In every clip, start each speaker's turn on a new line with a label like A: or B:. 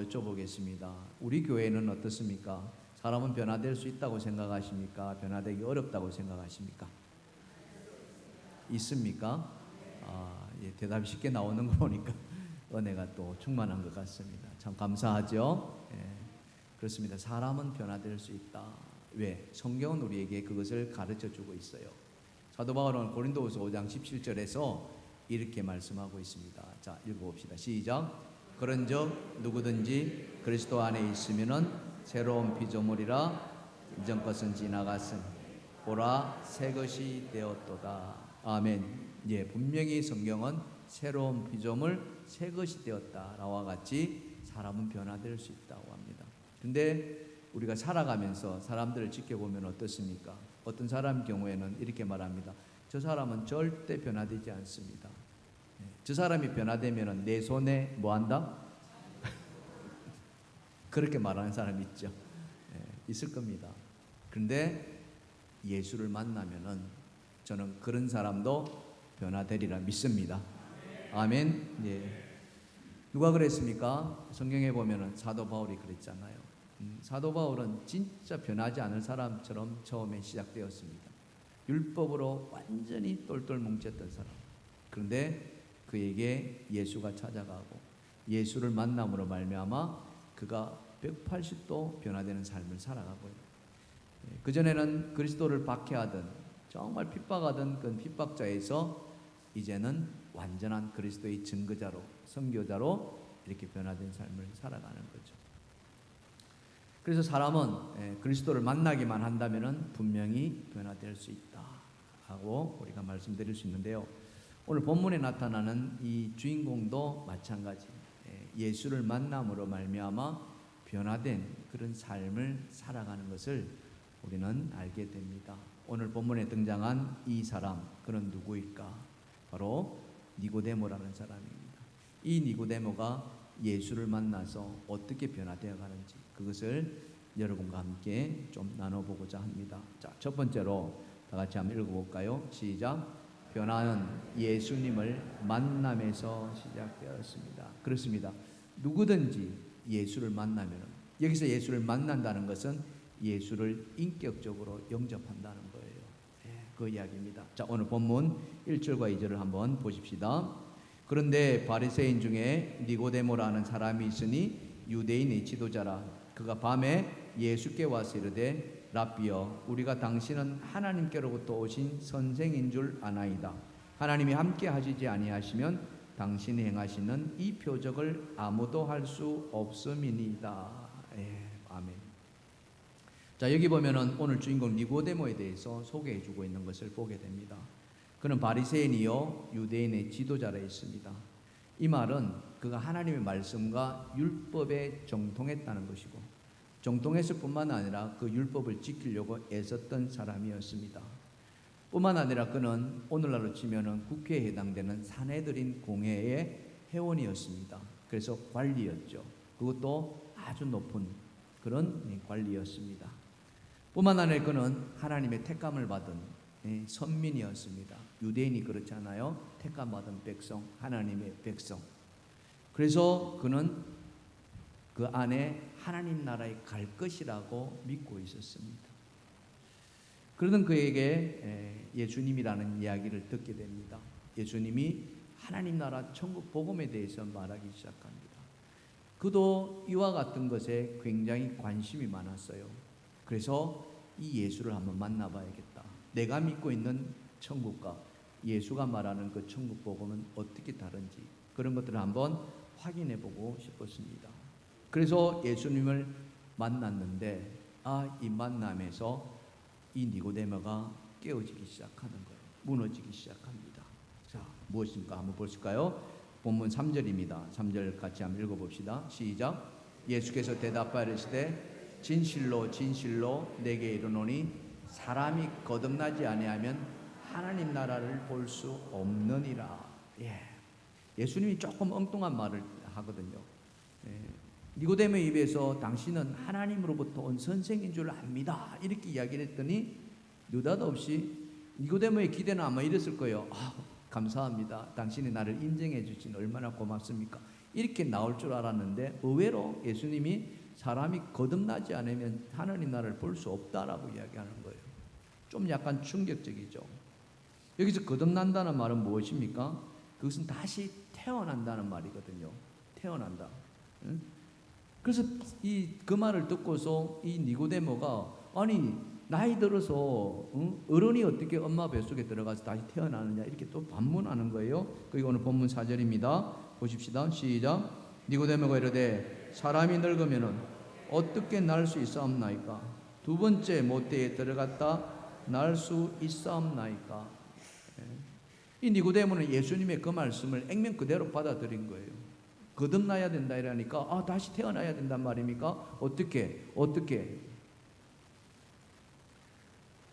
A: 여쭤보겠습니다. 우리 교회는 어떻습니까? 사람은 변화될 수 있다고 생각하십니까? 변화되기 어렵다고 생각하십니까? 있습니까? 대답이 쉽게 나오는 거 보니까 은혜가 또 충만한 것 같습니다. 참 감사하죠? 그렇습니다. 사람은 변화될 수 있다. 왜? 성경은 우리에게 그것을 가르쳐 주고 있어요. 사도 바울은 고린도후서 5장 17절에서 이렇게 말씀하고 있습니다. 자, 읽어봅시다. 시작. 그런즉 누구든지 그리스도 안에 있으면은 새로운 피조물이라 이전 것은 지나갔으니 보라 새 것이 되었도다. 아멘. 분명히 성경은 새로운 피조물 새 것이 되었다 라와 같이 사람은 변화될 수 있다고 합니다. 근데 우리가 살아가면서 사람들을 지켜보면 어떻습니까? 어떤 사람 경우에는 이렇게 말합니다. 저 사람은 절대 변화되지 않습니다. 저 사람이 변화되면 내 손에 뭐 한다? 그렇게 말하는 사람이 있죠. 있을 겁니다. 그런데 예수를 만나면은 저는 그런 사람도 변화되리라 믿습니다. 아멘. 누가 그랬습니까? 성경에 보면은 사도 바울이 그랬잖아요. 사도 바울은 진짜 변하지 않을 사람처럼 처음에 시작되었습니다. 율법으로 완전히 똘똘 뭉쳤던 사람. 그런데 그에게 예수가 찾아가고 예수를 만남으로 말미암아 그가 180도 변화되는 삶을 살아가고요. 그전에는 그리스도를 박해하던 정말 핍박하던 그 핍박자에서 이제는 완전한 그리스도의 증거자로 선교자로 이렇게 변화된 삶을 살아가는 거죠. 그래서 사람은 그리스도를 만나기만 한다면 분명히 변화될 수 있다 하고 우리가 말씀드릴 수 있는데요. 오늘 본문에 나타나는 이 주인공도 마찬가지 예수를 만남으로 말미암아 변화된 그런 삶을 살아가는 것을 우리는 알게 됩니다. 오늘 본문에 등장한 이 사람, 그는 누구일까? 바로 니고데모라는 사람입니다. 이 니고데모가 예수를 만나서 어떻게 변화되어 가는지 그것을 여러분과 함께 좀 나눠보고자 합니다. 자, 첫 번째로 다 같이 한번 읽어볼까요? 시작. 변화는 예수님을 만남에서 시작되었습니다. 그렇습니다. 누구든지 예수를 만나면, 여기서 예수를 만난다는 것은 예수를 인격적으로 영접한다는 거예요. 그 이야기입니다. 자, 오늘 본문 1절과 2절을 한번 보십시다. 그런데 바리새인 중에 니고데모라는 사람이 있으니 유대인의 지도자라. 그가 밤에 예수께 와서 이르되 랍비여, 우리가 당신은 하나님께로부터 오신 선생인 줄 아나이다. 하나님이 함께 하시지 아니하시면 당신이 행하시는 이 표적을 아무도 할 수 없음이니이다. 아멘. 자, 여기 보면은 오늘 주인공 니고데모에 대해서 소개해주고 있는 것을 보게 됩니다. 그는 바리새인이요 유대인의 지도자라 했습니다. 이 말은 그가 하나님의 말씀과 율법에 정통했다는 것이고, 정통했을 뿐만 아니라 그 율법을 지키려고 애썼던 사람이었습니다. 뿐만 아니라 그는 오늘날로 치면은 국회에 해당되는 사내들인 공회의 회원이었습니다. 그래서 관리였죠. 그것도 아주 높은 그런 관리였습니다. 뿐만 아니라 그는 하나님의 택감을 받은 선민이었습니다. 유대인이 그렇잖아요. 택감받은 백성, 하나님의 백성. 그래서 그는 그 안에 하나님 나라에 갈 것이라고 믿고 있었습니다. 그러던 그에게 예수님이라는 이야기를 듣게 됩니다. 예수님이 하나님 나라 천국 복음에 대해서 말하기 시작합니다. 그도 이와 같은 것에 굉장히 관심이 많았어요. 그래서 이 예수를 한번 만나봐야겠다. 내가 믿고 있는 천국과 예수가 말하는 그 천국 복음은 어떻게 다른지 그런 것들을 한번 확인해보고 싶었습니다. 그래서 예수님을 만났는데 이 만남에서 이 니고데모가 깨어지기 시작하는 거예요. 무너지기 시작합니다. 자, 무엇인가 한번 보실까요? 본문 3절입니다. 3절 같이 한번 읽어봅시다. 시작. 예수께서 대답하시되 진실로 진실로 내게 이르노니 사람이 거듭나지 아니하면 하나님 나라를 볼 수 없느니라. 예수님이 조금 엉뚱한 말을 하거든요. 니고데모의 입에서 당신은 하나님으로부터 온 선생인 줄 압니다. 이렇게 이야기를 했더니 느닷없이 니고데모의 기대는 아마 이랬을 거예요. 감사합니다. 당신이 나를 인정해 주신 얼마나 고맙습니까? 이렇게 나올 줄 알았는데 의외로 예수님이 사람이 거듭나지 않으면 하나님 나라를 볼 수 없다라고 이야기하는 거예요. 좀 약간 충격적이죠. 여기서 거듭난다는 말은 무엇입니까? 그것은 다시 태어난다는 말이거든요. 태어난다. 응? 그래서 그 말을 듣고서 이 니고데모가 아니 나이 들어서 어른이 어떻게 엄마 뱃속에 들어가서 다시 태어나느냐 이렇게 또 반문하는 거예요. 그게 오늘 본문 4절입니다. 보십시다. 시작. 니고데모가 이르되 사람이 늙으면은 어떻게 날 수 있사옵나이까? 두 번째 모태에 들어갔다 날 수 있사옵나이까? 이 니고데모는 예수님의 그 말씀을 액면 그대로 받아들인 거예요. 거듭나야 된다 이러니까 다시 태어나야 된단 말입니까? 어떻게?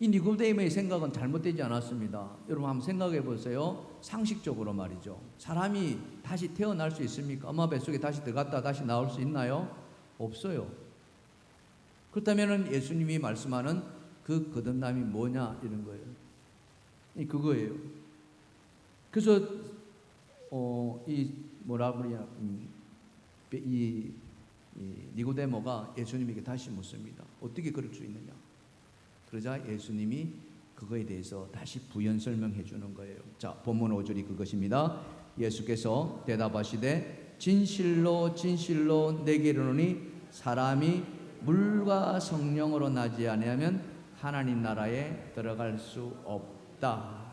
A: 이 니고데모의 생각은 잘못되지 않았습니다. 여러분 한번 생각해 보세요. 상식적으로 말이죠. 사람이 다시 태어날 수 있습니까? 엄마 뱃속에 다시 들어갔다 다시 나올 수 있나요? 없어요. 그렇다면 예수님이 말씀하는 그 거듭남이 뭐냐 이런 거예요. 그거예요. 그래서 이 니고데모가 예수님에게 다시 묻습니다. 어떻게 그럴 수 있느냐? 그러자 예수님이 그거에 대해서 다시 부연 설명해 주는 거예요. 자, 본문 5절이 그것입니다. 예수께서 대답하시되 진실로 진실로 내게 이르노니 사람이 물과 성령으로 나지 아니하면 하나님 나라에 들어갈 수 없다.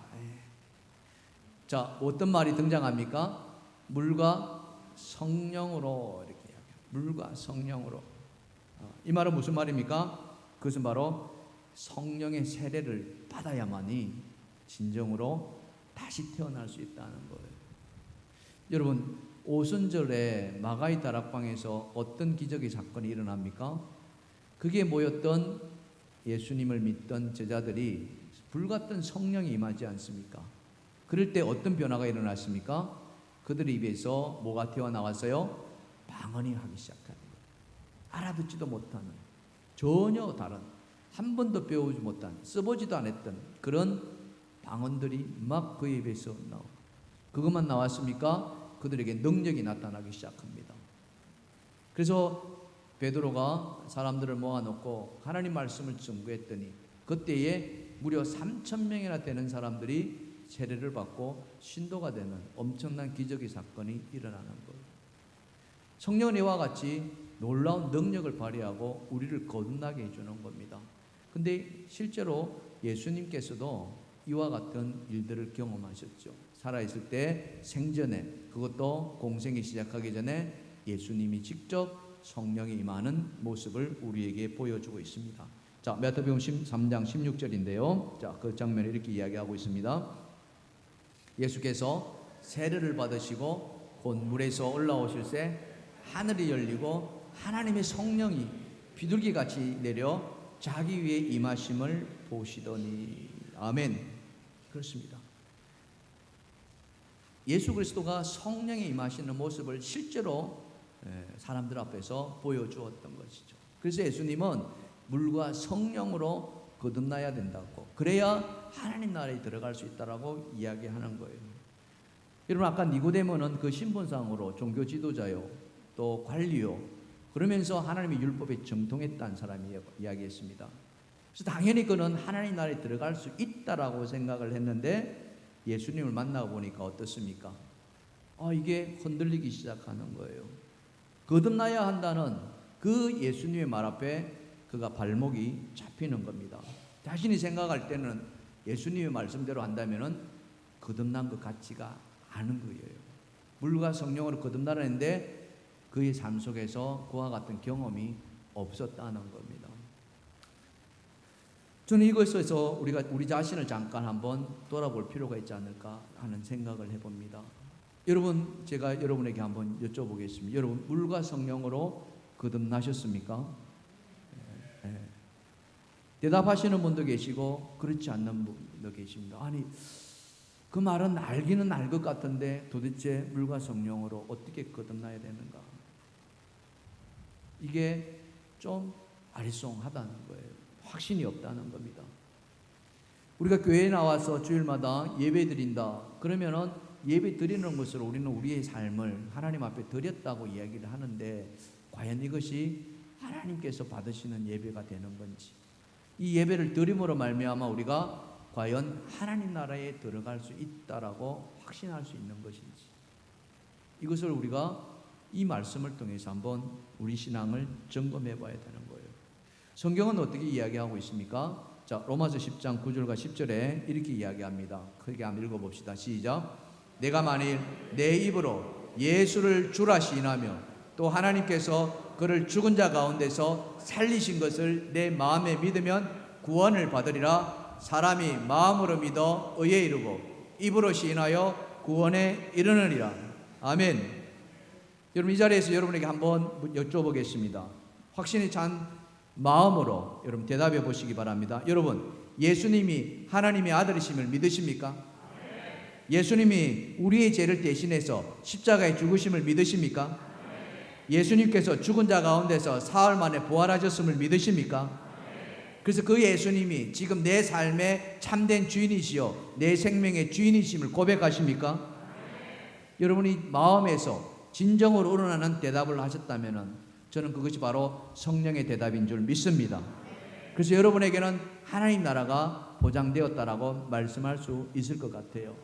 A: 자, 어떤 말이 등장합니까? 물과 성령으로 이렇게 이야기해요. 물과 성령으로. 이 말은 무슨 말입니까? 그것은 바로 성령의 세례를 받아야만이 진정으로 다시 태어날 수 있다는 거예요. 여러분, 오순절에 마가이 다락방에서 어떤 기적의 사건이 일어납니까? 그게 모였던 예수님을 믿던 제자들이 불같은 성령이 임하지 않습니까? 그럴 때 어떤 변화가 일어났습니까? 그들 입에서 뭐가 튀어나왔어요? 방언이 하기 시작하는 거예요. 알아듣지도 못하는, 전혀 다른, 한 번도 배우지 못한, 써보지도 않았던 그런 방언들이 막 그 입에서 나오고, 그것만 나왔습니까? 그들에게 능력이 나타나기 시작합니다. 그래서 베드로가 사람들을 모아놓고 하나님 말씀을 증거했더니 그때에 무려 3,000명이나 되는 사람들이 세례를 받고 신도가 되는 엄청난 기적의 사건이 일어나는 거예요. 성령은 이와 같이 놀라운 능력을 발휘하고 우리를 거듭나게 해주는 겁니다. 근데 실제로 예수님께서도 이와 같은 일들을 경험하셨죠. 살아있을 때 생전에, 그것도 공생이 시작하기 전에 예수님이 직접 성령이 임하는 모습을 우리에게 보여주고 있습니다. 자, 마태복음 3장 16절인데요. 자, 그 장면을 이렇게 이야기하고 있습니다. 예수께서 세례를 받으시고 곧 물에서 올라오실새 하늘이 열리고 하나님의 성령이 비둘기같이 내려 자기 위에 임하심을 보시더니. 아멘. 그렇습니다. 예수 그리스도가 성령이 임하시는 모습을 실제로 사람들 앞에서 보여주었던 것이죠. 그래서 예수님은 물과 성령으로 거듭나야 된다고, 그래야 하나님 나라에 들어갈 수 있다라고 이야기하는 거예요. 여러분, 아까 니고데모는 그 신분상으로 종교 지도자요, 또 관리요, 그러면서 하나님의 율법에 정통했다는 사람이 이야기했습니다. 그래서 당연히 그는 하나님 나라에 들어갈 수 있다라고 생각을 했는데 예수님을 만나고 보니까 어떻습니까? 이게 흔들리기 시작하는 거예요. 거듭나야 한다는 그 예수님의 말 앞에 그가 발목이 잡히는 겁니다. 자신이 생각할 때는 예수님의 말씀대로 한다면은 거듭난 것 같지가 않은 거예요. 물과 성령으로 거듭나는데 그의 삶 속에서 그와 같은 경험이 없었다는 겁니다. 저는 이것에서 우리가 우리 자신을 잠깐 한번 돌아볼 필요가 있지 않을까 하는 생각을 해봅니다. 여러분, 제가 여러분에게 한번 여쭤보겠습니다. 여러분, 물과 성령으로 거듭나셨습니까? 네. 대답하시는 분도 계시고 그렇지 않는 분도 계십니다. 아니, 그 말은 알기는 알 것 같은데 도대체 물과 성령으로 어떻게 거듭나야 되는가? 이게 좀 아리송하다는 거예요. 확신이 없다는 겁니다. 우리가 교회에 나와서 주일마다 예배 드린다 그러면은 예배 드리는 것으로 우리는 우리의 삶을 하나님 앞에 드렸다고 이야기를 하는데 과연 이것이 하나님께서 받으시는 예배가 되는 건지, 이 예배를 드림으로 말미암아 우리가 과연 하나님 나라에 들어갈 수 있다라고 확신할 수 있는 것인지, 이것을 우리가 이 말씀을 통해서 한번 우리 신앙을 점검해 봐야 되는 거예요. 성경은 어떻게 이야기하고 있습니까? 자, 로마서 10장 9절과 10절에 이렇게 이야기합니다. 크게 한번 읽어봅시다. 시작. 내가 만일 내 입으로 예수를 주라 시인하며 또 하나님께서 그를 죽은 자 가운데서 살리신 것을 내 마음에 믿으면 구원을 받으리라. 사람이 마음으로 믿어 의에 이르고 입으로 시인하여 구원에 이르느니라. 아멘. 여러분, 이 자리에서 여러분에게 한번 여쭤보겠습니다. 확신이 찬 마음으로 여러분 대답해 보시기 바랍니다. 여러분, 예수님이 하나님의 아들이심을 믿으십니까? 예수님이 우리의 죄를 대신해서 십자가에 죽으심을 믿으십니까? 예수님께서 죽은 자 가운데서 사흘 만에 부활하셨음을 믿으십니까? 그래서 그 예수님이 지금 내 삶의 참된 주인이시요 내 생명의 주인이심을 고백하십니까? 여러분이 마음에서 진정으로 우러나는 대답을 하셨다면 저는 그것이 바로 성령의 대답인 줄 믿습니다. 그래서 여러분에게는 하나님 나라가 보장되었다라고 말씀할 수 있을 것 같아요.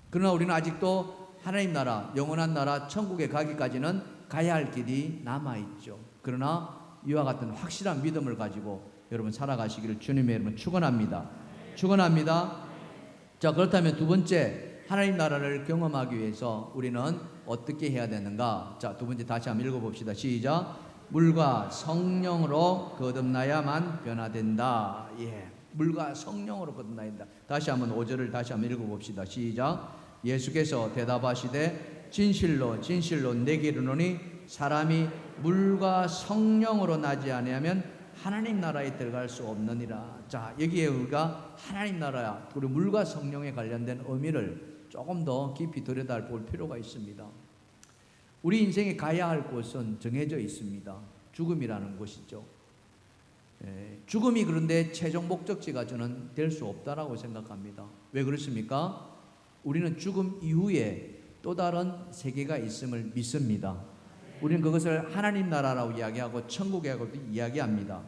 A: 그러나 우리는 아직도 하나님 나라, 영원한 나라, 천국에 가기까지는 가야 할 길이 남아있죠. 그러나 이와 같은 확실한 믿음을 가지고 여러분 살아가시기를 주님의 이름으로 축원합니다. 축원합니다. 자, 그렇다면 두 번째, 하나님 나라를 경험하기 위해서 우리는 어떻게 해야 되는가? 자, 두 번째 다시 한번 읽어봅시다. 시작. 물과 성령으로 거듭나야만 변화된다. 예, 물과 성령으로 거듭나야 된다. 다시 한번 5절을 다시 한번 읽어봅시다. 시작. 예수께서 대답하시되 진실로 진실로 내게 이르노니 사람이 물과 성령으로 나지 아니하면 하나님 나라에 들어갈 수 없느니라. 자, 여기에 우리가 하나님 나라 그리고 물과 성령에 관련된 의미를 조금 더 깊이 들여다볼 필요가 있습니다. 우리 인생에 가야 할 곳은 정해져 있습니다. 죽음이라는 곳이죠. 죽음이 그런데 최종 목적지가 저는 될 수 없다라고 생각합니다. 왜 그렇습니까? 우리는 죽음 이후에 또 다른 세계가 있음을 믿습니다. 우리는 그것을 하나님 나라라고 이야기하고 천국이라고 이야기합니다.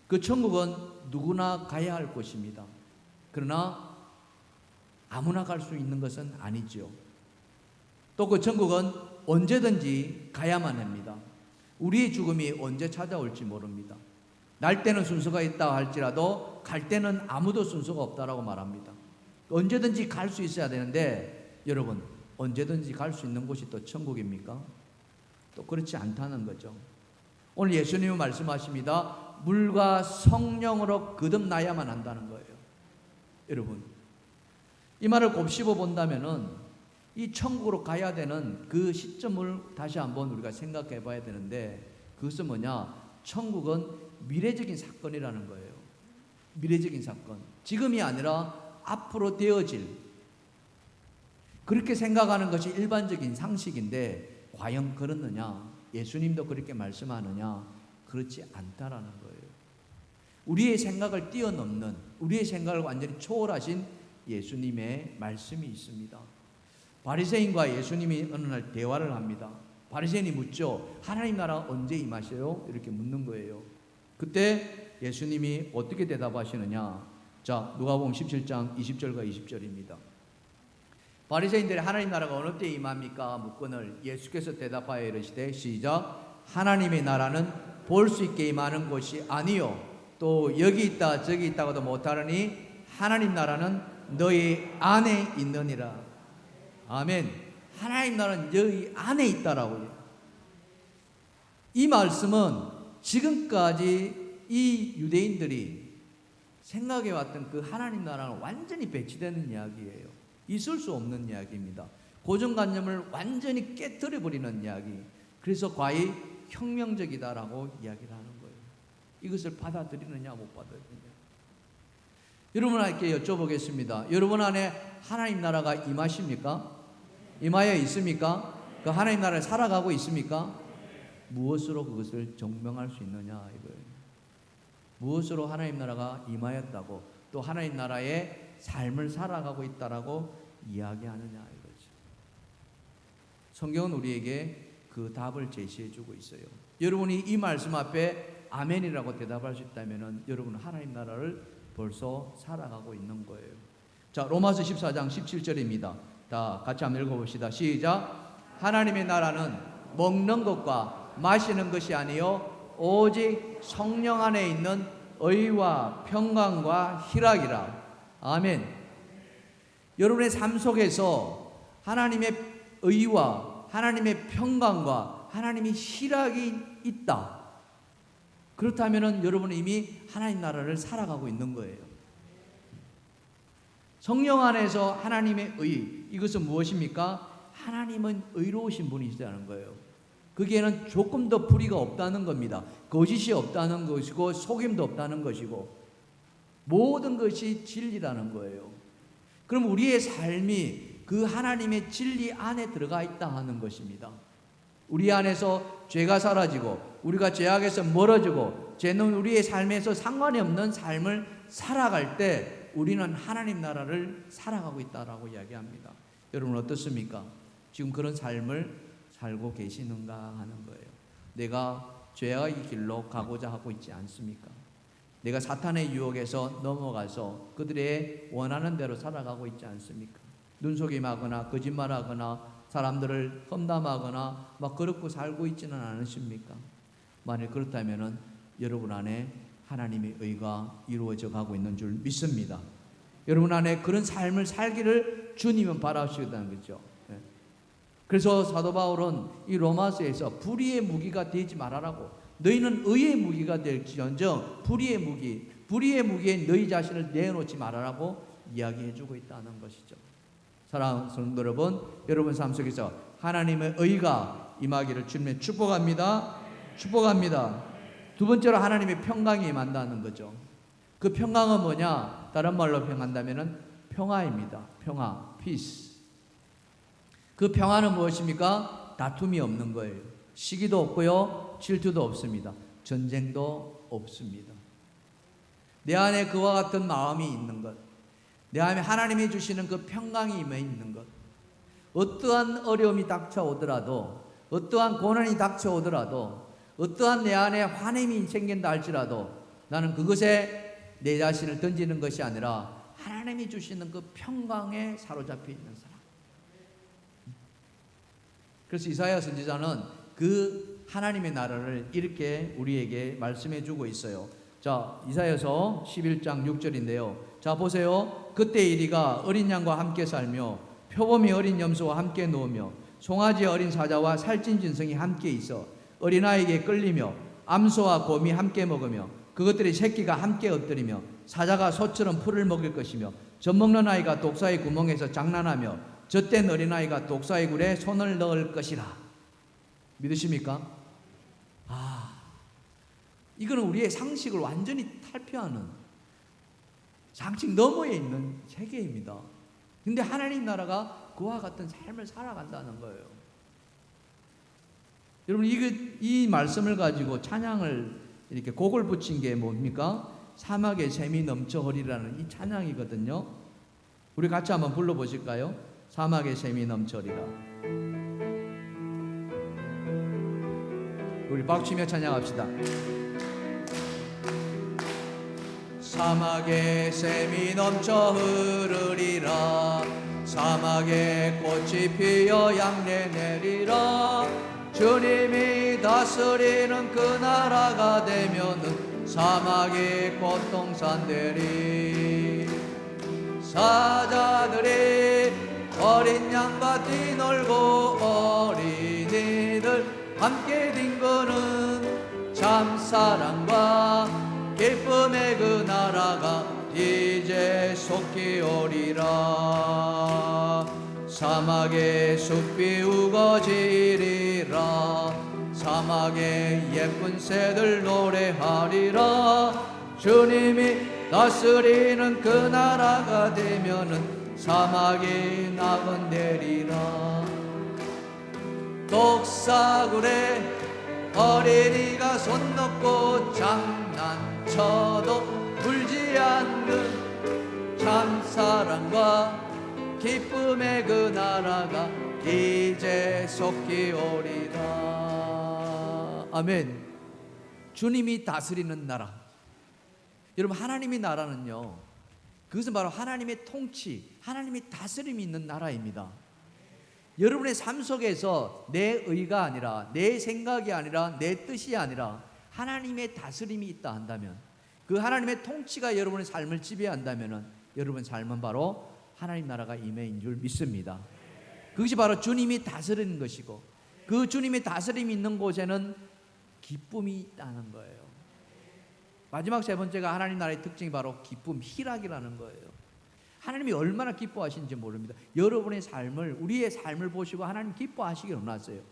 A: 그 천국은 누구나 가야 할 곳입니다. 그러나 아무나 갈 수 있는 것은 아니죠. 또 그 천국은 언제든지 가야만 합니다. 우리의 죽음이 언제 찾아올지 모릅니다. 날 때는 순서가 있다 할지라도 갈 때는 아무도 순서가 없다라고 말합니다. 언제든지 갈 수 있어야 되는데 여러분, 언제든지 갈 수 있는 곳이 또 천국입니까? 또 그렇지 않다는 거죠. 오늘 예수님은 말씀하십니다. 물과 성령으로 거듭나야만 한다는 거예요. 여러분, 이 말을 곱씹어 본다면은 이 천국으로 가야 되는 그 시점을 다시 한번 우리가 생각해 봐야 되는데, 그것은 뭐냐? 천국은 미래적인 사건이라는 거예요. 미래적인 사건. 지금이 아니라 앞으로 되어질, 그렇게 생각하는 것이 일반적인 상식인데 과연 그렇느냐? 예수님도 그렇게 말씀하느냐? 그렇지 않다라는 거예요. 우리의 생각을 뛰어넘는, 우리의 생각을 완전히 초월하신 예수님의 말씀이 있습니다. 바리새인과 예수님이 어느 날 대화를 합니다. 바리새인이 묻죠. 하나님 나라 언제 임하셔요? 이렇게 묻는 거예요. 그때 예수님이 어떻게 대답하시느냐? 자, 누가복음 17장 20절과 20절입니다. 바리새인들이 하나님 나라가 어느 때 임합니까? 묻거늘 예수께서 대답하여 이르시되 시작. 하나님의 나라는 볼 수 있게 임하는 곳이 아니요 또 여기 있다 저기 있다고도 못하느니 하나님 나라는 너희 안에 있느니라. 아멘. 하나님 나라는 너희 안에 있다라고요. 이 말씀은 지금까지 이 유대인들이 생각해왔던 그 하나님 나라는 완전히 배치되는 이야기예요. 있을 수 없는 이야기입니다. 고정관념을 완전히 깨뜨려버리는 이야기. 그래서 과히 혁명적이다라고 이야기를 하는 거예요. 이것을 받아들이느냐 못 받아들이느냐. 여러분에게 여쭤보겠습니다. 여러분 안에 하나님 나라가 임하십니까? 임하여 있습니까? 그 하나님 나라를 살아가고 있습니까? 무엇으로 그것을 증명할 수 있느냐 이거예요. 무엇으로 하나님 나라가 임하였다고, 또 하나님 나라의 삶을 살아가고 있다라고 이야기하느냐 이거죠. 성경은 우리에게 그 답을 제시해 주고 있어요. 여러분이 이 말씀 앞에 아멘이라고 대답할 수 있다면 여러분은 하나님 나라를 벌써 살아가고 있는 거예요. 자, 로마서 14장 17절입니다. 다 같이 한번 읽어봅시다. 시작. 하나님의 나라는 먹는 것과 마시는 것이 아니요 오직 성령 안에 있는 의와 평강과 희락이라. 아멘. 여러분의 삶 속에서 하나님의 의와 하나님의 평강과 하나님의 희락이 있다. 그렇다면 여러분은 이미 하나님 나라를 살아가고 있는 거예요. 성령 안에서 하나님의 의, 이것은 무엇입니까? 하나님은 의로우신 분이시라는 거예요. 거기에는 조금 더 불의가 없다는 겁니다. 거짓이 없다는 것이고 속임도 없다는 것이고 모든 것이 진리라는 거예요. 그럼 우리의 삶이 그 하나님의 진리 안에 들어가 있다 하는 것입니다. 우리 안에서 죄가 사라지고 우리가 죄악에서 멀어지고 죄는 우리의 삶에서 상관이 없는 삶을 살아갈 때 우리는 하나님 나라를 살아가고 있다라고 이야기합니다. 여러분 어떻습니까? 지금 그런 삶을 살고 계시는가 하는 거예요. 내가 죄악의 길로 가고자 하고 있지 않습니까? 내가 사탄의 유혹에서 넘어가서 그들의 원하는 대로 살아가고 있지 않습니까? 눈속임하거나 거짓말하거나 사람들을 험담하거나 막 그렇고 살고 있지는 않으십니까? 만일 그렇다면 여러분 안에 하나님의 의가 이루어져 가고 있는 줄 믿습니다. 여러분 안에 그런 삶을 살기를 주님은 바라시다는 거죠. 그래서 사도 바울은 이 로마서에서 불의의 무기가 되지 말아라고, 너희는 의의 무기가 될지언정 불의의 무기에 너희 자신을 내놓지 말아라고 이야기해주고 있다는 것이죠. 사랑하는 성도 여러분, 여러분 삶 속에서 하나님의 의가 임하기를 주님의 축복합니다. 축복합니다. 두 번째로 하나님의 평강이 임한다는 거죠. 그 평강은 뭐냐? 다른 말로 평한다면 평화입니다. 평화, peace. 그 평화는 무엇입니까? 다툼이 없는 거예요. 시기도 없고요, 질투도 없습니다. 전쟁도 없습니다. 내 안에 그와 같은 마음이 있는 것, 내 안에 하나님이 주시는 그 평강이 임해 있는 것, 어떠한 어려움이 닥쳐오더라도, 어떠한 고난이 닥쳐오더라도, 어떠한 내 안에 환함이 생긴다 할지라도 나는 그것에 내 자신을 던지는 것이 아니라 하나님이 주시는 그 평강에 사로잡혀 있는 사람. 그래서 이사야 선지자는 그 하나님의 나라를 이렇게 우리에게 말씀해 주고 있어요. 자, 이사야서 11장 6절인데요. 자, 보세요. 그때 이리가 어린 양과 함께 살며 표범이 어린 염소와 함께 누우며 송아지 어린 사자와 살찐 짐승이 함께 있어 어린아이에게 끌리며 암소와 곰이 함께 먹으며 그것들의 새끼가 함께 엎드리며 사자가 소처럼 풀을 먹을 것이며 젖먹는 아이가 독사의 구멍에서 장난하며 젖된 어린아이가 독사의 굴에 손을 넣을 것이라. 믿으십니까? 이거는 우리의 상식을 완전히 탈피하는 상식 너머에 있는 세계입니다. 근데 하나님 나라가 그와 같은 삶을 살아간다는 거예요. 여러분, 이 말씀을 가지고 찬양을 이렇게 곡을 붙인 게 뭡니까? 사막에 샘이 넘쳐 흐리라는 이 찬양이거든요. 우리 같이 한번 불러보실까요? 사막에 샘이 넘쳐리라. 우리 박치며 찬양합시다. 사막에 샘이 넘쳐 흐르리라. 사막에 꽃이 피어 양내 내리라. 주님이 다스리는 그 나라가 되면은 사막이 꽃동산되리. 사자들이 어린 양과 뛰놀고 어린이들 함께 뒹구는 참 사랑과 기쁨의 그 나라가 이제 속히 오리라. 사막에 숲이 우거지리라. 사막에 예쁜 새들 노래하리라. 주님이 다스리는 그 나라가 되면은 사막이 나건대리라. 독사굴에 어린이가 손 넣고 장난쳐도 울지 않는 참 사랑과 기쁨의 그 나라가 이제 속히 오리라. 아멘. 주님이 다스리는 나라. 여러분, 하나님의 나라는요, 그것은 바로 하나님의 통치, 하나님의 다스림이 있는 나라입니다. 여러분의 삶 속에서 내 의가 아니라, 내 생각이 아니라, 내 뜻이 아니라 하나님의 다스림이 있다 한다면, 그 하나님의 통치가 여러분의 삶을 지배한다면 여러분 삶은 바로 하나님 나라가 임해인 줄 믿습니다. 그것이 바로 주님이 다스리는 것이고, 그 주님의 다스림이 있는 곳에는 기쁨이 있다는 거예요. 마지막 세 번째가 하나님 나라의 특징이 바로 기쁨, 희락이라는 거예요. 하나님이 얼마나 기뻐하시는지 모릅니다. 여러분의 삶을, 우리의 삶을 보시고 하나님 기뻐하시길 원하세요.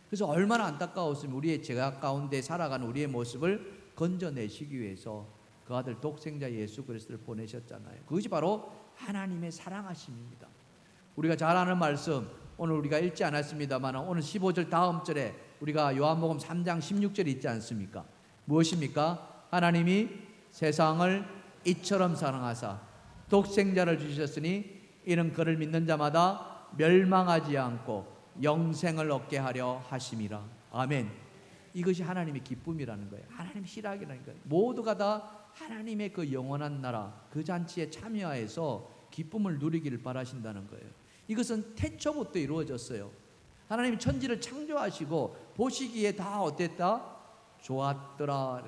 A: 그래서 얼마나 안타까웠으면 우리의 죄악 가운데 살아가는 우리의 모습을 건져내시기 위해서 그 아들 독생자 예수 그리스도를 보내셨잖아요. 그것이 바로 하나님의 사랑하심입니다. 우리가 잘 아는 말씀, 오늘 우리가 읽지 않았습니다만 오늘 15절 다음 절에 우리가 요한복음 3장 16절이 있지 않습니까? 무엇입니까? 하나님이 세상을 이처럼 사랑하사 독생자를 주셨으니 이는 그를 믿는 자마다 멸망하지 않고 영생을 얻게 하려 하심이라. 아멘. 이것이 하나님의 기쁨이라는 거예요. 하나님의 희락이라는 거예요. 모두가 다 하나님의 그 영원한 나라, 그 잔치에 참여해서 기쁨을 누리기를 바라신다는 거예요. 이것은 태초부터 이루어졌어요. 하나님이 천지를 창조하시고 보시기에 다 어땠다? 좋았더라.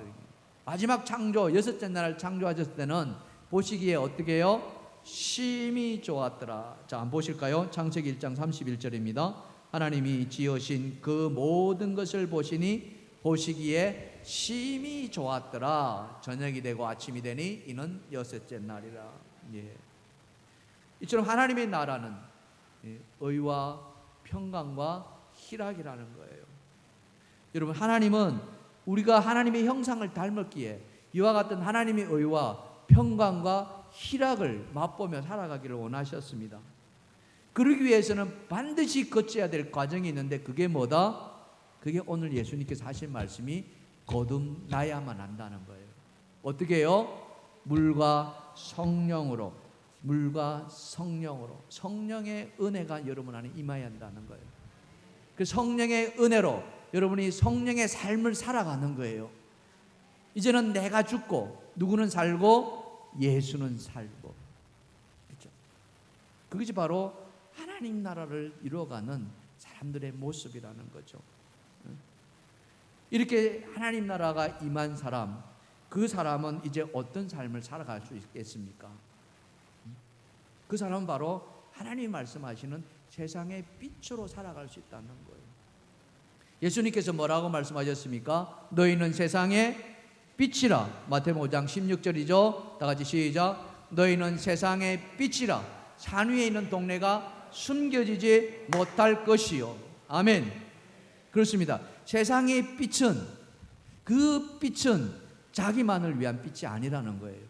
A: 마지막 창조, 여섯째 날을 창조하셨을 때는 보시기에 어떻게 해요? 심히 좋았더라. 자, 한번 보실까요? 창세기 1장 31절입니다. 하나님이 지으신 그 모든 것을 보시니 보시기에 심히 좋았더라. 저녁이 되고 아침이 되니 이는 여섯째 날이라. 예. 이처럼 하나님의 나라는 의와 평강과 희락이라는 거예요. 여러분, 하나님은 우리가 하나님의 형상을 닮았기에 이와 같은 하나님의 의와 평강과 희락을 맛보며 살아가기를 원하셨습니다. 그러기 위해서는 반드시 거쳐야 될 과정이 있는데 그게 뭐다? 그게 오늘 예수님께서 하신 말씀이 거듭나야만 한다는 거예요. 어떻게 해요? 물과 성령으로, 물과 성령으로, 성령의 은혜가 여러분 안에 임해야 한다는 거예요. 그 성령의 은혜로 여러분이 성령의 삶을 살아가는 거예요. 이제는 내가 죽고 누구는 살고 예수는 살고, 그렇죠? 그것이 바로 하나님 나라를 이루어가는 사람들의 모습이라는 거죠. 이렇게 하나님 나라가 임한 사람, 그 사람은 이제 어떤 삶을 살아갈 수 있겠습니까? 그 사람은 바로 하나님이 말씀하시는 세상의 빛으로 살아갈 수 있다는 거예요. 예수님께서 뭐라고 말씀하셨습니까? 너희는 세상의 빛이라. 마태복음 5장 16절이죠. 다 같이 시작. 너희는 세상의 빛이라. 산 위에 있는 동네가 숨겨지지 못할 것이요. 아멘. 그렇습니다. 세상의 빛은, 그 빛은 자기만을 위한 빛이 아니라는 거예요.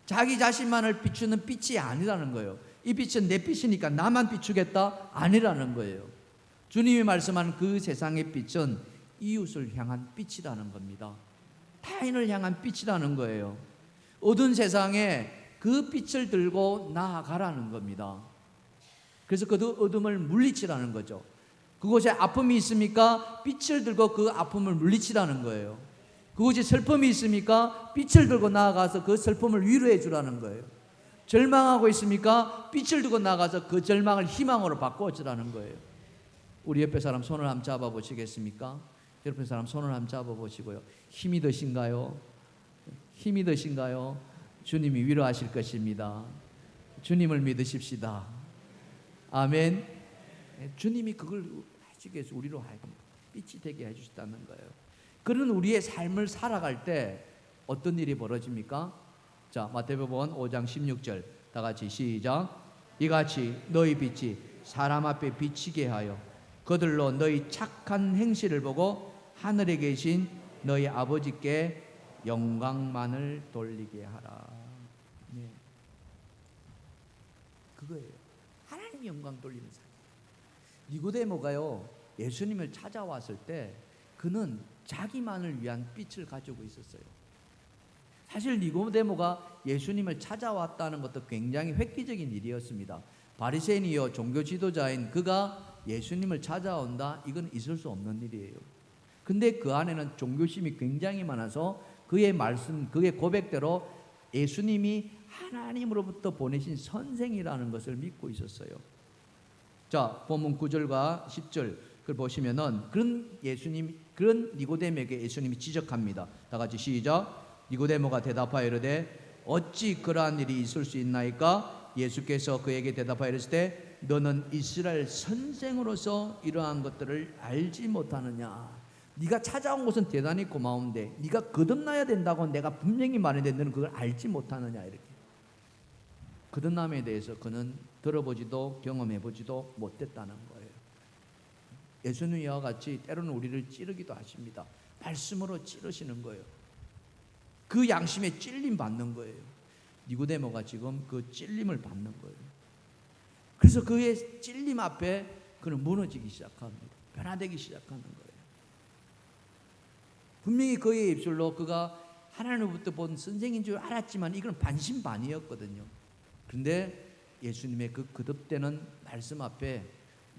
A: 자기 자신만을 비추는 빛이 아니라는 거예요. 이 빛은 내 빛이니까 나만 비추겠다? 아니라는 거예요. 주님이 말씀한 그 세상의 빛은 이웃을 향한 빛이라는 겁니다. 타인을 향한 빛이라는 거예요. 어두운 세상에 그 빛을 들고 나아가라는 겁니다. 그래서 그 어둠을 물리치라는 거죠. 그곳에 아픔이 있습니까? 빛을 들고 그 아픔을 물리치라는 거예요. 그곳에 슬픔이 있습니까? 빛을 들고 나아가서 그 슬픔을 위로해 주라는 거예요. 절망하고 있습니까? 빛을 들고 나아가서 그 절망을 희망으로 바꿔 주라는 거예요. 우리 옆에 사람 손을 한번 잡아 보시겠습니까? 옆에 사람 손을 한번 잡아 보시고요. 힘이 드신가요? 힘이 드신가요? 주님이 위로하실 것입니다. 주님을 믿으십시다. 아멘. 주님이 그걸 해주기 위해서 우리로 하여금 빛이 되게 해주셨다는 거예요. 그런 우리의 삶을 살아갈 때 어떤 일이 벌어집니까? 자, 마태복음 5장 16절 다 같이 시작. 이같이 너희 빛이 사람 앞에 비치게 하여 그들로 너희 착한 행실을 보고 하늘에 계신 너희 아버지께 영광만을 돌리게 하라. 네. 그거예요. 하나님 영광 돌리는 삶. 니고데모가요, 예수님을 찾아왔을 때 그는 자기만을 위한 빛을 가지고 있었어요. 사실 니고데모가 예수님을 찾아왔다는 것도 굉장히 획기적인 일이었습니다. 바리새인이요 종교 지도자인 그가 예수님을 찾아온다, 이건 있을 수 없는 일이에요. 근데 그 안에는 종교심이 굉장히 많아서 그의 말씀, 그의 고백대로 예수님이 하나님으로부터 보내신 선생이라는 것을 믿고 있었어요. 자, 본문 9절과 10절 그걸 보시면은 그런 니고데모에게 예수님이 지적합니다. 다 같이 시작. 니고데모가 대답하여 이르되 어찌 그러한 일이 있을 수 있나이까? 예수께서 그에게 대답하여 이르시되 너는 이스라엘 선생으로서 이러한 것들을 알지 못하느냐? 네가 찾아온 것은 대단히 고마운데 네가 거듭나야 된다고 내가 분명히 말했는데 너는 그걸 알지 못하느냐? 이렇게 거듭남에 대해서 그는 들어보지도 경험해보지도 못했다는 거예요. 예수님과 같이 때로는 우리를 찌르기도 하십니다. 말씀으로 찌르시는 거예요. 그 양심에 찔림 받는 거예요. 니고데모가 지금 그 찔림을 받는 거예요. 그래서 그의 찔림 앞에 그는 무너지기 시작합니다. 변화되기 시작하는 거예요. 분명히 그의 입술로 그가 하나님으로부터 본 선생인 줄 알았지만 이건 반신반의였거든요. 그런데 예수님의 그 거듭되는 말씀 앞에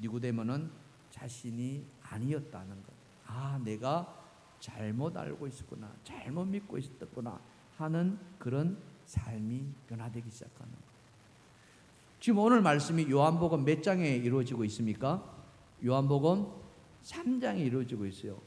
A: 니고데모는 자신이 아니었다는 것. 아, 내가 잘못 알고 있었구나, 잘못 믿고 있었구나 하는 그런 삶이 변화되기 시작하는 것. 지금 오늘 말씀이 요한복음 몇 장에 이루어지고 있습니까? 요한복음 3장에 이루어지고 있어요.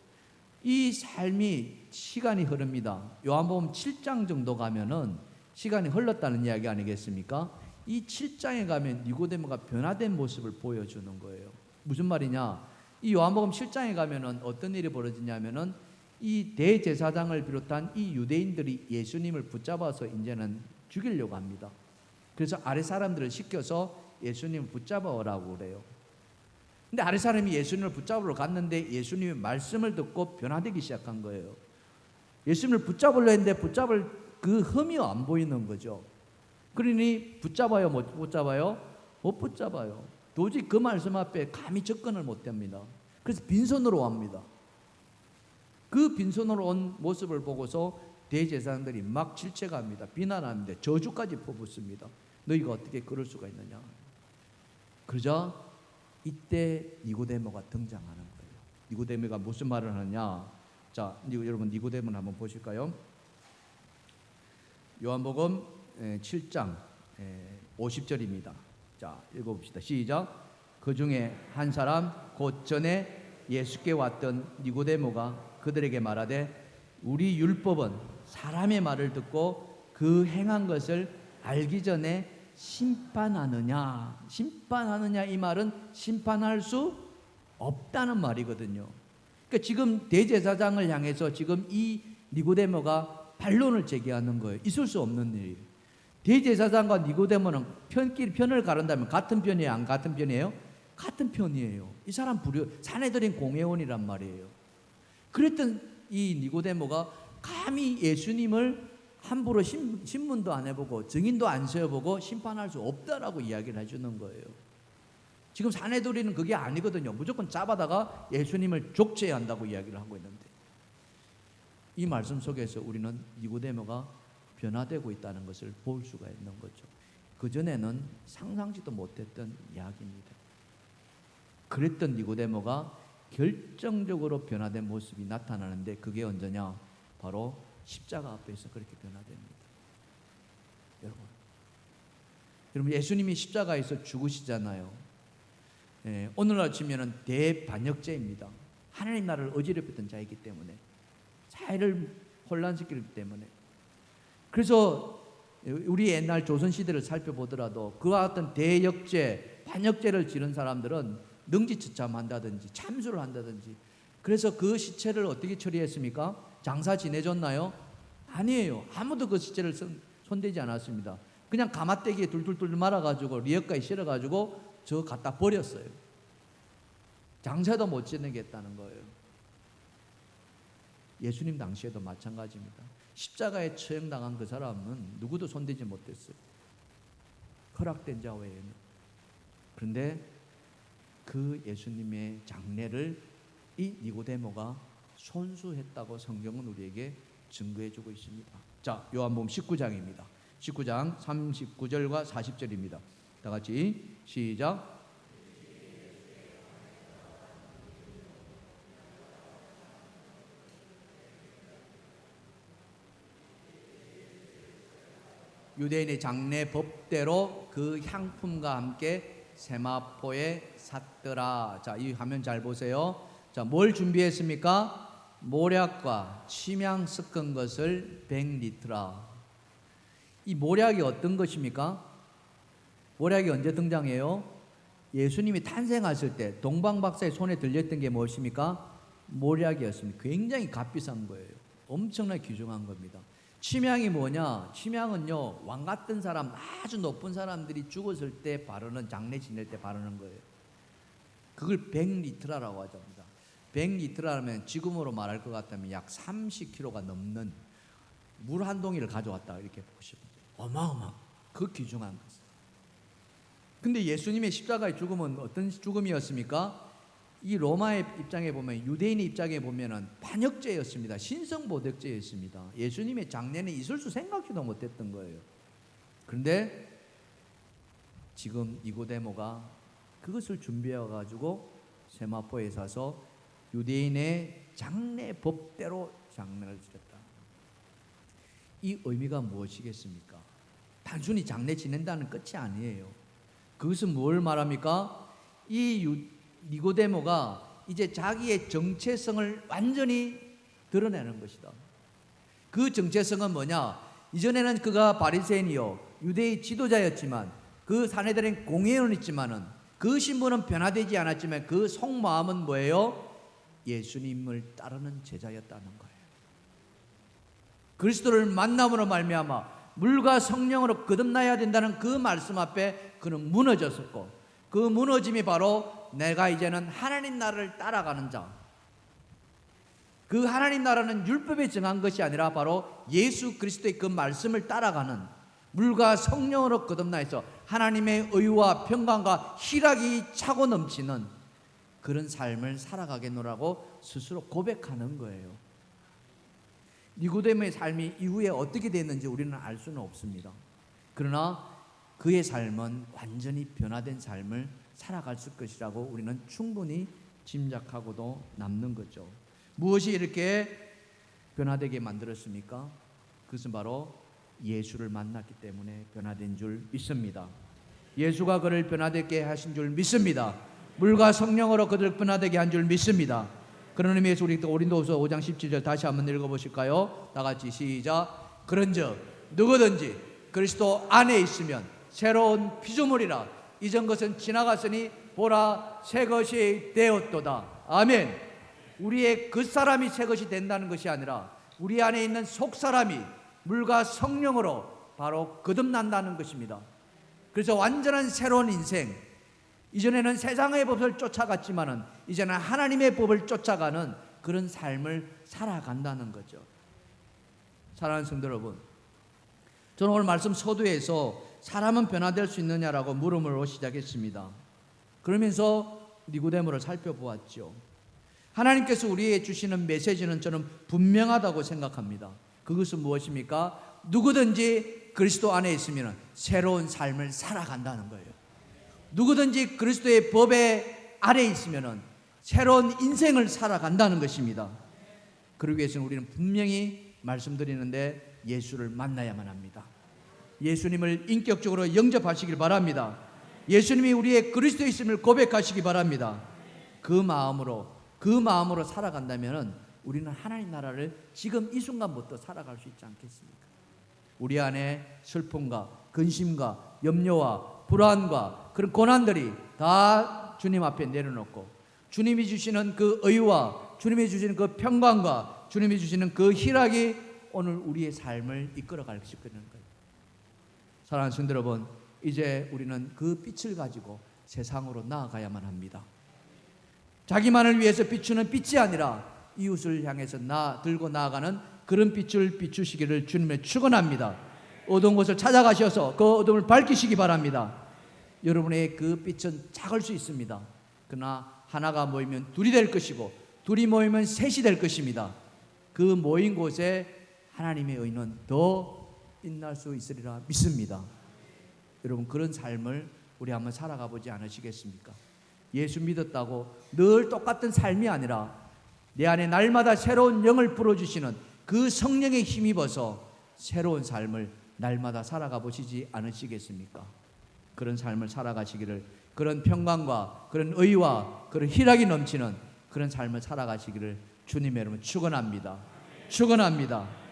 A: 이 삶이 시간이 흐릅니다. 요한복음 7장 정도 가면은 시간이 흘렀다는 이야기 아니겠습니까? 이 7장에 가면 니고데모가 변화된 모습을 보여주는 거예요. 무슨 말이냐? 이 요한복음 7장에 가면은 어떤 일이 벌어지냐면은 이 대제사장을 비롯한 이 유대인들이 예수님을 붙잡아서 이제는 죽이려고 합니다. 그래서 아래 사람들을 시켜서 예수님을 붙잡아 오라고 그래요. 근데 아래 사람이 예수님을 붙잡으러 갔는데 예수님의 말씀을 듣고 변화되기 시작한 거예요. 예수님을 붙잡으려 했는데 붙잡을 그 흠이 안 보이는 거죠. 그러니 붙잡아요, 못 붙잡아요? 못 붙잡아요. 도저히 그 말씀 앞에 감히 접근을 못 합니다. 그래서 빈손으로 옵니다. 그 빈손으로 온 모습을 보고서 대제사장들이 막 질책합니다. 비난합니다. 저주까지 퍼붓습니다. 너희가 어떻게 그럴 수가 있느냐. 그러자 이때 니고데모가 등장하는 거예요. 니고데모가 무슨 말을 하느냐. 자, 여러분 니고데모를 한번 보실까요? 요한복음 7장 50절입니다. 자, 읽어봅시다. 시작. 그 중에 한 사람 곧 전에 예수께 왔던 니고데모가 그들에게 말하되 우리 율법은 사람의 말을 듣고 그 행한 것을 알기 전에 심판하느냐. 심판하느냐 이 말은 심판할 수 없다는 말이거든요. 그러니까 지금 대제사장을 향해서 지금 이 니고데모가 반론을 제기하는 거예요. 있을 수 없는 일이에요. 대제사장과 니고데모는 편을 가른다면 같은 편이에요, 안 같은 편이에요? 같은 편이에요. 이 사람 사내들인 공회원이란 말이에요. 그랬던 이 니고데모가 감히 예수님을 함부로 신문도 안 해보고 증인도 안 세워보고 심판할 수 없다라고 이야기를 해주는 거예요. 지금 사내들이는 그게 아니거든요. 무조건 잡아다가 예수님을 족죄해야 한다고 이야기를 하고 있는데 이 말씀 속에서 우리는 니고데모가 변화되고 있다는 것을 볼 수가 있는 거죠. 그전에는 상상지도 못했던 이야기입니다. 그랬던 니고데모가 결정적으로 변화된 모습이 나타나는데 그게 언제냐? 바로 십자가 앞에서 그렇게 변화됩니다. 여러분 예수님이 십자가에서 죽으시잖아요. 오늘날 치면은 대반역죄입니다. 하나님 나라를 어지럽혔던 자이기 때문에 사회를 혼란시키기 때문에 그래서 우리 옛날 조선시대를 살펴보더라도 그와 같은 대역죄, 반역죄를 지른 사람들은 능지처참한다든지 참수를 한다든지 그래서 그 시체를 어떻게 처리했습니까? 장사 지내줬나요? 아니에요. 아무도 그 시체를 손대지 않았습니다. 그냥 가마떼기에 둘둘둘 말아가지고 리역가에 실어가지고 저 갖다 버렸어요. 장사도 못 지내겠다는 거예요. 예수님 당시에도 마찬가지입니다. 십자가에 처형당한 그 사람은 누구도 손대지 못했어요. 허락된 자 외에는. 그런데 그 예수님의 장례를 이 니고데모가 손수했다고 성경은 우리에게 증거해주고 있습니다. 자, 요한복음 19장입니다. 19장 39절과 40절입니다. 다 같이 시작. 유대인의 장례 법대로 그 향품과 함께 세마포에 샀더라. 자, 이 화면 잘 보세요. 자, 뭘 준비했습니까? 모략과 침향 섞은 것을 100리터라. 이 모략이 어떤 것입니까? 모략이 언제 등장해요? 예수님이 탄생하실 때 동방박사의 손에 들렸던 게 무엇입니까? 모략이었습니다. 굉장히 값비싼 거예요. 엄청나게 귀중한 겁니다. 침향이 뭐냐? 침향은요, 왕 같은 사람, 아주 높은 사람들이 죽었을 때 바르는, 장례 지낼 때 바르는 거예요. 그걸 100리트라라고 하답니다. 100리트라면 지금으로 말할 것 같다면 약 30kg가 넘는 물 한 동이를 가져왔다, 이렇게 보시면 돼요. 어마어마, 그 귀중한 것. 근데 예수님의 십자가의 죽음은 어떤 죽음이었습니까? 이 로마의 입장에 보면, 유대인의 입장에 보면은 반역죄였습니다. 신성모독죄였습니다. 예수님의 장례는 있을 수 생각지도 못했던 거예요. 그런데 지금 니고데모가 그것을 준비해 가지고 세마포에 사서 유대인의 장례 법대로 장례를 지냈다. 이 의미가 무엇이겠습니까? 단순히 장례 지낸다는 끝이 아니에요. 그것은 뭘 말합니까? 이 니고데모가 이제 자기의 정체성을 완전히 드러내는 것이다. 그 정체성은 뭐냐? 이전에는 그가 바리새인이요 유대의 지도자였지만, 그 사내들은 공회원이었지만은 그 신분은 변화되지 않았지만 그 속마음은 뭐예요? 예수님을 따르는 제자였다는 거예요. 그리스도를 만남으로 말미암아 물과 성령으로 거듭나야 된다는 그 말씀 앞에 그는 무너졌었고, 그 무너짐이 바로 내가 이제는 하나님 나라를 따라가는 자, 그 하나님 나라는 율법에 정한 것이 아니라 바로 예수 그리스도의 그 말씀을 따라가는, 물과 성령으로 거듭나서 하나님의 의와 평강과 희락이 차고 넘치는 그런 삶을 살아가겠노라고 스스로 고백하는 거예요. 니고데모의 삶이 이후에 어떻게 됐는지 우리는 알 수는 없습니다. 그러나 그의 삶은 완전히 변화된 삶을 살아갔을 것이라고 우리는 충분히 짐작하고도 남는 거죠. 무엇이 이렇게 변화되게 만들었습니까? 그것은 바로 예수를 만났기 때문에 변화된 줄 믿습니다. 예수가 그를 변화되게 하신 줄 믿습니다. 물과 성령으로 그를 변화되게 한 줄 믿습니다. 그런 의미에서 우리 고린도후서 5장 17절 다시 한번 읽어보실까요? 다 같이 시작. 그런즉 누구든지 그리스도 안에 있으면 새로운 피조물이라, 이전 것은 지나갔으니 보라 새 것이 되었도다. 아멘. 우리의 겉사람이 새 것이 된다는 것이 아니라 우리 안에 있는 속사람이 물과 성령으로 바로 거듭난다는 것입니다. 그래서 완전한 새로운 인생, 이전에는 세상의 법을 쫓아갔지만은 이제는 하나님의 법을 쫓아가는 그런 삶을 살아간다는 거죠. 사랑하는 성도 여러분, 저는 오늘 말씀 서두에서 사람은 변화될 수 있느냐라고 물음으로 시작했습니다. 그러면서 니고데모를 살펴보았죠. 하나님께서 우리에게 주시는 메시지는 저는 분명하다고 생각합니다. 그것은 무엇입니까? 누구든지 그리스도 안에 있으면 새로운 삶을 살아간다는 거예요. 누구든지 그리스도의 법에 아래 있으면 새로운 인생을 살아간다는 것입니다. 그러기 위해서는 우리는 분명히 말씀드리는데 예수를 만나야만 합니다. 예수님을 인격적으로 영접하시길 바랍니다. 예수님이 우리의 그리스도에 있음을 고백하시기 바랍니다. 그 마음으로 살아간다면 우리는 하나님 나라를 지금 이 순간부터 살아갈 수 있지 않겠습니까? 우리 안에 슬픔과 근심과 염려와 불안과 그런 고난들이 다 주님 앞에 내려놓고, 주님이 주시는 그 의와 주님이 주시는 그 평강과 주님이 주시는 그 희락이 오늘 우리의 삶을 이끌어갈 거라는 거예요. 사랑하는 성도 여러분, 이제 우리는 그 빛을 가지고 세상으로 나아가야만 합니다. 자기만을 위해서 비추는 빛이 아니라 이웃을 향해서 들고 나아가는 그런 빛을 비추시기를 주님을 축원합니다. 어두운 곳을 찾아가셔서 그 어둠을 밝히시기 바랍니다. 여러분의 그 빛은 작을 수 있습니다. 그러나 하나가 모이면 둘이 될 것이고 둘이 모이면 셋이 될 것입니다. 그 모인 곳에 하나님의 의는 더 빛날 수 있으리라 믿습니다. 여러분, 그런 삶을 우리 한번 살아가 보지 않으시겠습니까? 예수 믿었다고 늘 똑같은 삶이 아니라 내 안에 날마다 새로운 영을 불어주시는 그 성령에 힘입어서 새로운 삶을 날마다 살아가 보시지 않으시겠습니까? 그런 삶을 살아가시기를, 그런 평강과 그런 의와 그런 희락이 넘치는 그런 삶을 살아가시기를 주님의 이름으로 축원합니다. 축원합니다.